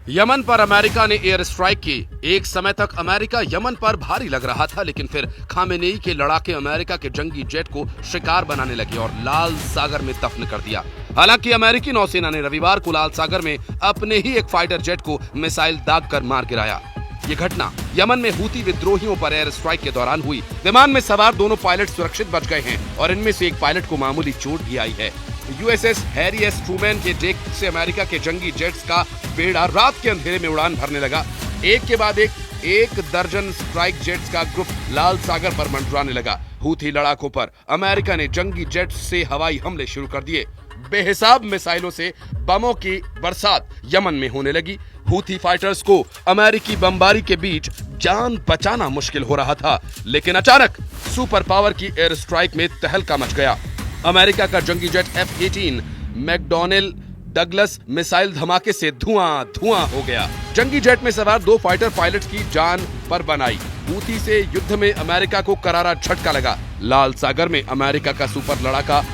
Yemen पर America ने air strike की। एक समय तक अमेरिका यमन पर भारी लग रहा था, लेकिन फिर खामेनेई के लड़ाके अमेरिका के जंगी जेट को शिकार बनाने लगे और लाल सागर में दफन कर दिया। हालांकि अमेरिकी नौसेना ने रविवार को लाल सागर में अपने ही एक फाइटर जेट को मिसाइल दागकर मार गिराया। ये घटना यमन में हूती विद्रोहियों पर एयर स्ट्राइक के दौरान हुई। विमान में सवार दोनों पायलट सुरक्षित बच गए हैं और इनमें से एक पायलट को मामूली चोट भी आई है। यूएसएस हैरी एस ट्रूमैन के डेक से अमेरिका के जंगी जेट्स का बेड़ा रात के अंधेरे में उड़ान भरने लगा। एक के बाद एक दर्जन स्ट्राइक जेट्स का ग्रुप लाल सागर पर मंडराने लगा। हूथी लड़ाकों पर अमेरिका ने जंगी जेट्स से हवाई हमले शुरू कर दिए। बेहिसाब मिसाइलों से बमों की बरसात यमन में होने लगी। हूथी फाइटर्स को अमेरिकी बमबारी के बीच जान बचाना मुश्किल हो रहा था, लेकिन अचानक सुपर पावर की एयर स्ट्राइक में तहलका मच गया। अमेरिका का जंगी jet F-18 McDonnell Douglas missile धमाके से धुआं धुआं हो गया। जंगी जेट में सवार दो फाइटर पायलट्स की जान पर बनाई। हूथी से युद्ध में अमेरिका को करारा झटका लगा। लाल सागर में अमेरिका का सुपर लड़ाका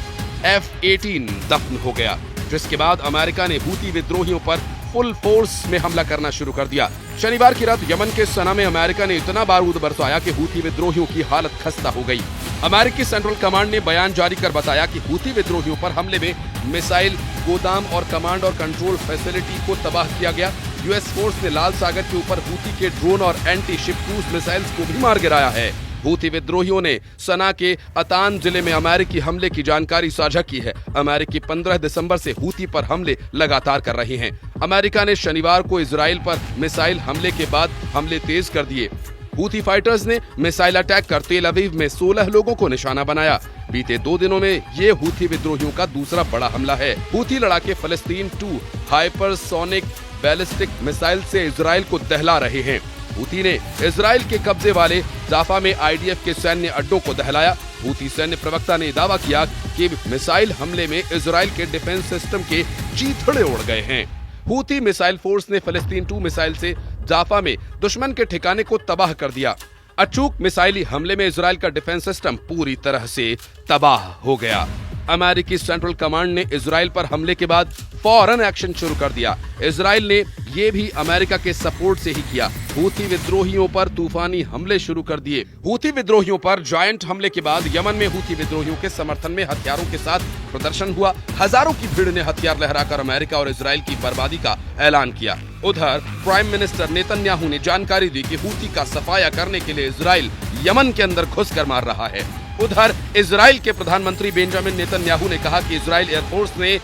F-18 दफन हो गया, जिसके बाद अमेरिका ने हूथी विद्रोहियों पर फुल फोर्स में हमला करना शुरू कर दिया। शनिवार की रात यमन के सना में अमेरिका ने इतना बारूद बरसाया कि हूथी विद्रोहियों की हालत खस्ता हो गई। अमेरिकी सेंट्रल कमांड ने बयान जारी कर बताया कि हूथी विद्रोहियों पर हमले में मिसाइल गोदाम और कमांड और कंट्रोल फैसिलिटी को तबाह किया गया। यूएस फोर्स ने लाल सागर के ऊपर हूथी के ड्रोन और एंटी शिप क्रूज मिसाइल्स को भी मार गिराया है। हूथी विद्रोहियों ने सना के अतान जिले में अमेरिकी हमले की जानकारी साझा की है। अमेरिकी 15 दिसंबर से हूथी पर हमले लगातार कर रहे हैं। अमेरिका ने शनिवार को इजराइल पर मिसाइल हमले के बाद हमले तेज कर दिए। हूथी फाइटर्स ने मिसाइल अटैक कर तेल अवीव में 16 लोगों को निशाना बनाया। बीते 2 दिनों में ये हूथी विद्रोहियों का दूसरा बड़ा हमला है। हूथी लड़ाके फलस्तीन 2 हाइपरसोनिक बैलिस्टिक मिसाइल से इजराइल को दहला रहे हैं। हूथी ने इजराइल के कब्जे वाले जाफा में आईडीएफ के सैन्य अड्डों को दहलाया। हूथी सैन्य प्रवक्ता ने दावा किया कि मिसाइल हमले में इजराइल के डिफेंस सिस्टम के चीथड़े उड़ गए हैं। हूथी मिसाइल फोर्स ने फलस्तीन 2 मिसाइल से जाफा में दुश्मन के ठिकाने को तबाह कर दिया। अचूक मिसाइली हमले में इजराइल का डिफेंस सिस्टम पूरी तरह से तबाह हो गया। अमेरिकी सेंट्रल कमांड ने इजराइल पर हमले के बाद फौरन एक्शन शुरू कर दिया। इजराइल ने ये भी अमेरिका के सपोर्ट से ही किया। हूथी विद्रोहियों पर तूफानी हमले शुरू कर दिए। हूथी विद्रोहियों पर जायंट हमले के बाद यमन में हूथी विद्रोहियों के समर्थन में हथियारों के साथ प्रदर्शन हुआ। हजारों की भीड़ ने हथियार लहराकर अमेरिका और इजराइल की बर्बादी का ऐलान किया। उधर प्राइम मिनिस्टर नेतन्याहू ने जानकारी दी कि हूथी का सफाया करने के लिए इजराइल यमन के अंदर घुसकर मार रहा है। उधर इजराइल के प्रधानमंत्री बेंजामिन नेतन्याहू ने कहा कि इजराइल एयरफोर्स ने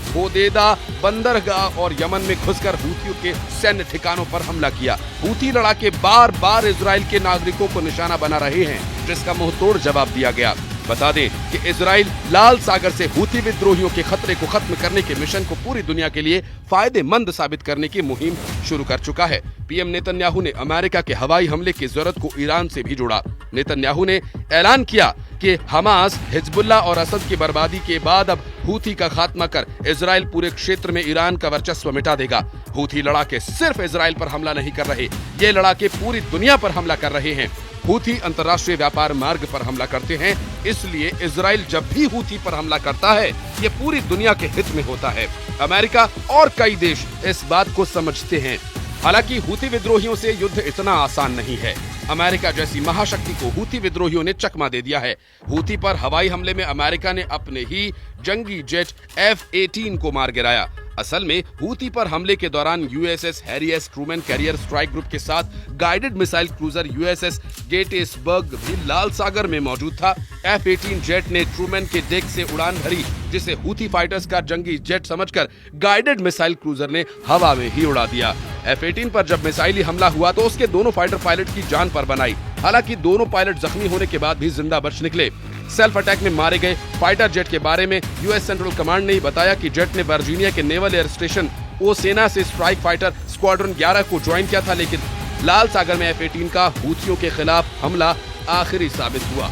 होदेदा बंदरगाह और यमन में घुसकर हूथियों के सैन्य ठिकानों पर हमला किया। हूथी लड़ाके बार बार इजराइल के नागरिकों को निशाना बना रहे हैं, जिसका मुंहतोड़ जवाब दिया गया। बता दें कि इजराइल लाल सागर से हूथी विद्रोहियों के खतरे को खत्म करने के मिशन को पूरी दुनिया के लिए फायदेमंद साबित करने की मुहिम शुरू कर चुका है। पीएम नेतन्याहू ने अमेरिका के हवाई हमले की जरूरत को ईरान से भी जोड़ा। नेतन्याहू ने ऐलान किया कि हमास, हिजबुल्लाह और असद की बर्बादी के बाद अब हूथी का खात्मा कर इजराइल पूरे क्षेत्र में ईरान का वर्चस्व मिटा देगा। हूथी लड़ाके सिर्फ इजराइल पर हमला नहीं कर रहे, ये लड़ाके पूरी दुनिया पर हमला कर रहे हैं। हूथी अंतर्राष्ट्रीय व्यापार मार्ग पर हमला करते हैं, इसलिए इजराइल जब भी हूथी पर हमला करता है, ये पूरी दुनिया के हित में होता है। अमेरिका और कई देश इस बात को समझते हैं। हालांकि हूथी विद्रोहियों से युद्ध इतना आसान नहीं है। अमेरिका जैसी महाशक्ति को हूथी विद्रोहियों ने चकमा दे दिया है। हूथी पर हवाई हमले में अमेरिका ने अपने ही जंगी जेट F-18 को मार गिराया। असल में हूथी पर हमले के दौरान USS Harry S Trueman carrier strike group के साथ guided missile cruiser USS Gettysburg भी लाल सागर में मौजूद था। F-18 जेट ने ट्रूमैन के डेक से उड़ान भरी, जिसे हूथी फाइटर्स का जंगी जेट समझकर गाइडेड मिसाइल क्रूजर ने हवा में ही उड़ा दिया। F-18 पर जब मिसाइली हमला हुआ तो उसके दोनों फाइटर पायलट की जान पर बनाई। हालांकि दोनों पायलट जख्मी होने के बाद भी जिंदा बच निकले। सेल्फ अटैक में मारे गए फाइटर जेट के बारे में यूएस सेंट्रल कमांड ने बताया कि जेट ने वर्जीनिया के नेवल एयर स्टेशन ओसेना से स्ट्राइक फाइटर स्क्वाड्रन 11 को ज्वाइन किया था, लेकिन लाल सागर में F-18 का हूथियों के खिलाफ हमला आखिरी साबित हुआ।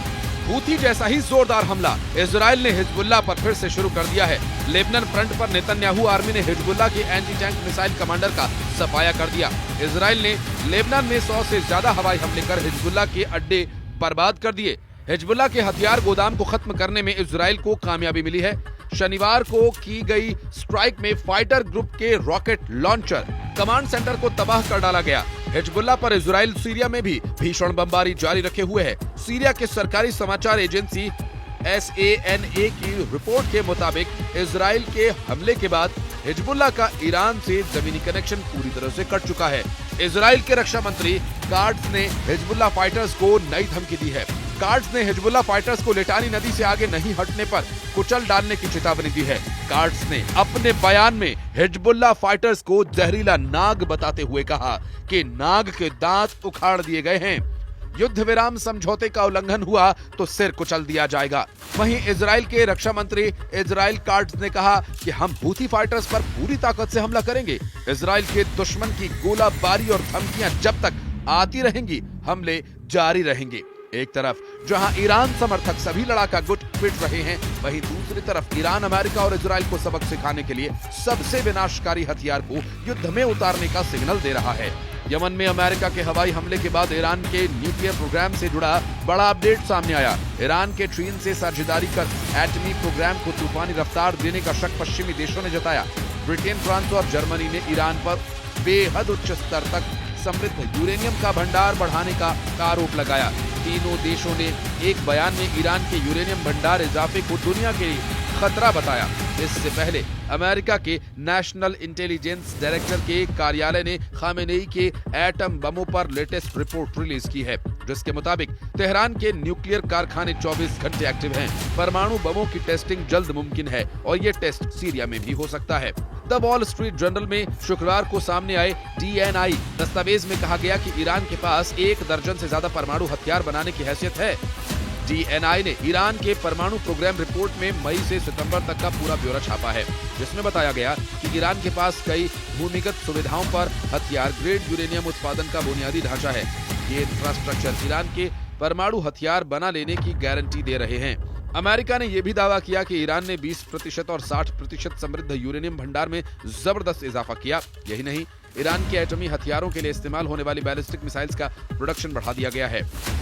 हूथी जैसा ही जोरदार हमला इजराइल ने हिजबुल्लाह पर फिर से शुरू कर दिया है। लेबनान फ्रंट पर नेतन्याहू आर्मी ने हिजबुल्लाह के एंटी टैंक मिसाइल कमांडर का सफाया कर दिया। इजराइल ने लेबनान में 100 से ज्यादा हवाई हमले कर हिजबुल्लाह के अड्डे बर्बाद कर दिए। हिजबुल्लाह के हथियार गोदाम को खत्म करने में इजराइल को कामयाबी मिली है। शनिवार को की गई स्ट्राइक में फाइटर ग्रुप के रॉकेट लॉन्चर कमांड सेंटर को तबाह कर डाला गया। हिजबुल्लाह पर इजराइल सीरिया में भी भीषण बमबारी जारी रखे हुए है। सीरिया के सरकारी समाचार एजेंसी SANA की रिपोर्ट के मुताबिक इजराइल के हमले के बाद हिजबुल्लाह का ईरान से जमीनी कनेक्शन पूरी तरह से कट चुका है। इजराइल के रक्षा मंत्री कार्ड्स ने हिजबुल्लाह फाइटर्स को नई धमकी दी है। कार्ड्स ने हिजबुल्लाह फाइटर्स को लिटानी नदी से आगे नहीं हटने पर कुचल डालने की चेतावनी दी है। कार्ड्स ने अपने बयान में हिजबुल्लाह फाइटर्स को जहरीला नाग बताते हुए कहा कि नाग के दांत उखाड़ दिए गए हैं। युद्ध विराम समझौते का उल्लंघन हुआ तो सिर कुचल दिया जाएगा। वहीं इजराइल के रक्षा मंत्री इजराइल कार्ड्स ने कहा कि हम हूथी फाइटर्स पर पूरी ताकत से हमला करेंगे। इजराइल के दुश्मन की गोलाबारी और धमकियां जब तक आती रहेंगी, हमले जारी रहेंगे। एक तरफ जहां ईरान समर्थक सभी लड़ाका गुट पिट रहे हैं, वहीं दूसरी तरफ ईरान अमेरिका और इजराइल को सबक सिखाने के लिए सबसे विनाशकारी हथियार को युद्ध में उतारने का सिग्नल दे रहा है। यमन में अमेरिका के हवाई हमले के बाद ईरान के न्यूक्लियर प्रोग्राम से जुड़ा बड़ा अपडेट सामने आया। ईरान के चीन से साझेदारी कर एटमी प्रोग्राम को तूफानी रफ्तार देने का शक पश्चिमी देशों ने जताया। ब्रिटेन, फ्रांस और जर्मनी ने ईरान पर बेहद उच्च स्तर तक समृद्ध यूरेनियम का भंडार बढ़ाने का आरोप लगाया। तीनों देशों ने एक बयान में ईरान के यूरेनियम भंडार इजाफे को दुनिया के खतरा बताया। इससे पहले अमेरिका के नेशनल इंटेलिजेंस डायरेक्टर के कार्यालय ने खामेनेई के एटम बमों पर लेटेस्ट रिपोर्ट रिलीज की है, जिसके मुताबिक तेहरान के न्यूक्लियर कारखाने 24 घंटे एक्टिव हैं। परमाणु बमों की टेस्टिंग जल्द मुमकिन है और ये टेस्ट सीरिया में भी हो सकता है। द वॉल स्ट्रीट जर्नल में शुक्रवार को सामने आए DNI दस्तावेज में कहा गया कि ईरान के पास 1 दर्जन से ज्यादा परमाणु हथियार बनाने की हैसियत है। DNI ने ईरान के परमाणु प्रोग्राम रिपोर्ट में मई से सितंबर तक का पूरा ब्यौरा छापा है, जिसमें बताया गया कि ईरान के पास कई भूमिगत सुविधाओं पर हथियार ग्रेड यूरेनियम उत्पादन का बुनियादी ढांचा है। ये इंफ्रास्ट्रक्चर ईरान के परमाणु हथियार बना लेने की गारंटी दे रहे हैं। अमेरिका ने यह भी दावा किया कि ईरान ने 20% और 60% समृद्ध यूरेनियम भंडार में जबरदस्त इजाफा किया। यही नहीं, ईरान के एटमी हथियारों के लिए इस्तेमाल होने वाली बैलिस्टिक मिसाइल्स का प्रोडक्शन बढ़ा दिया गया है।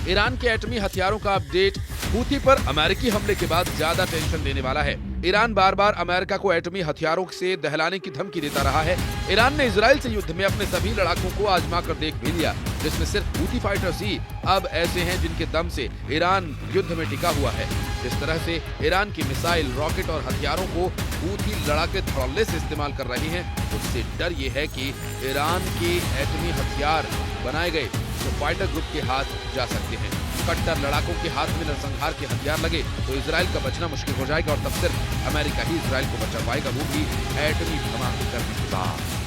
ईरान के एटमी हथियारों का अपडेट हूथी पर अमेरिकी हमले के बाद ज्यादा टेंशन देने वाला है। ईरान बार बार अमेरिका को एटमी हथियारों से दहलाने की धमकी देता रहा है। ईरान ने इजराइल से युद्ध में अपने सभी लड़ाकों को आजमा कर देख भी लिया, जिसमें सिर्फ हूथी फाइटर्स ही अब ऐसे हैं जिनके दम से ईरान युद्ध में टिका हुआ है। जिस तरह से ईरान की मिसाइल, रॉकेट और हथियारों को हूथी लड़ाके धड़ल्ले से इस्तेमाल कर रहे हैं, उससे डर ये है कि ईरान के एटमी हथियार बनाए गए तो फाइटर ग्रुप के हाथ जा सकते हैं। कट्टर लड़ाकों के हाथ में नरसंहार के हथियार लगे तो इजराइल का बचना मुश्किल हो जाएगा और तब सिर्फ अमेरिका ही इजराइल को बचा पाएगा, वो भी एटमी धमाके करने के बाद।